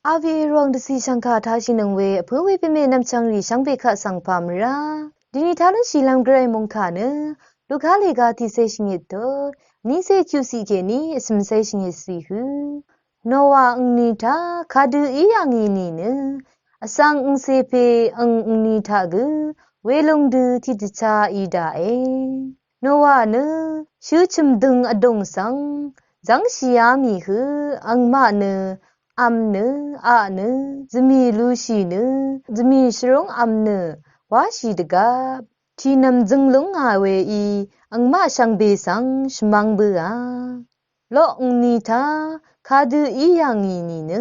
อาวีรองดสีชังคาทาชินังเวเพื่อเวเปเมนำจังรีชังเบคะสังพามราดินิทาลชีลัมเกรมงคาเนลูกาเลกาติเซชิงิตโตนิเซคิวซีเกนีสมเซชิงิสีหืโนวาอุนิทาคาดูอียังอีนีเนอสังอุเซเปอุนิทากุเวลงดูทิตชาอีดาเอโนวาเนชูชิมดึงอดงสังจังชียามีหือังมาเนอัมเนอะเนจมีลูชีเนจมีชรงอัมเนวาชีดกาทีนำจึงลงหาเวอีอังมาชังเบสังชมังเบือโลกนีทาคาดูอียังอีนีเน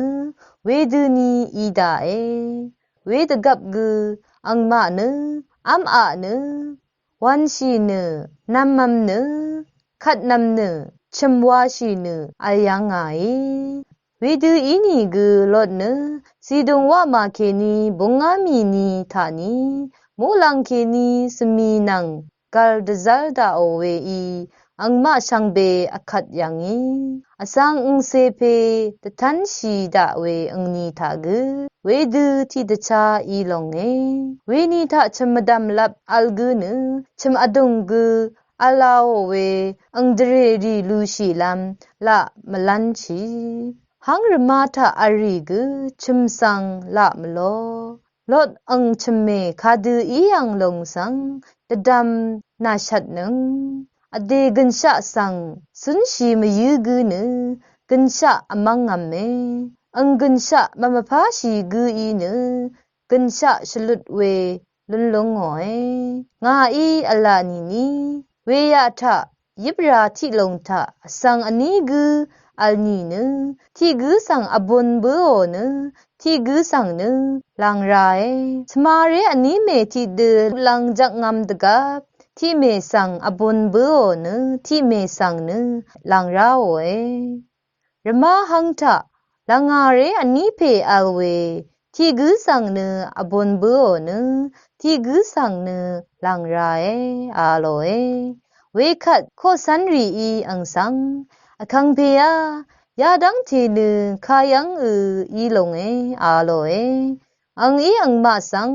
เวดูนีอีดาเอเวดกับกุอังมาเนอัมอะเนวันชีเนนัมมัมเนขัดนัมเนชมวาชีเนอายังไงเวดูอีนี่กุลดเนสีดงว่ามาเคนีบงอามีนีทานีมูลังเคนีสมีนังกัลดซัลดาโอเวอีอังมาชังเบอคัดยังอีอสังอุเซเพตทันชีดาเวอังนีทากุเวดูที่ดชาอีลงเอเวนีทาชมดำลับอัลกุนชมอดงกุอาลาโอเวอังเดเรดีลูชีลัมละมลันชีหังรมาทาอาริกุชิมสังละมโลลดอังชมเมคาดูอียังลงสังตะดำนาชัดนึงอเดกันชะสังสุนชีมยูกุนกันชะอมังงัมเมอังกันชะมะมะพาชีกุอีนกันชะชลุดเวลุนลงหอยงาอีอลานีนีเวยะทะยิบราทิลงทะสังอนีกุอัลนีนที่กุสังอบุนเบโอนที่กุสังนลังไรสมาเรอันนี้เมที่เดลังจักงามดกับที่เมสังอบุนเบโอนที่เมสังนลังราโอเอรมาหังทะลังอาเรอันนี้เพอเวที่กุสังนอบุนเบโอนที่กุสังนลังไรอาโลเอเวคัดโคสันรีอีอังสังอคังเปียยาดังทีนึคายังอีลงเออาโลเออังอีอังมาสัง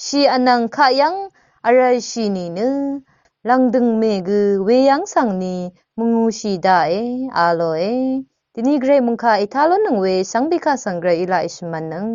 ชีอนังคายังอะไรชีนีนลังดึงเมกุเวยังสังนีมุงูชีดาเออาโลเอทีนี้เกรมุงคาอิทาลนึงเวสังบิคาสังเกรอิลาอิชมันนึง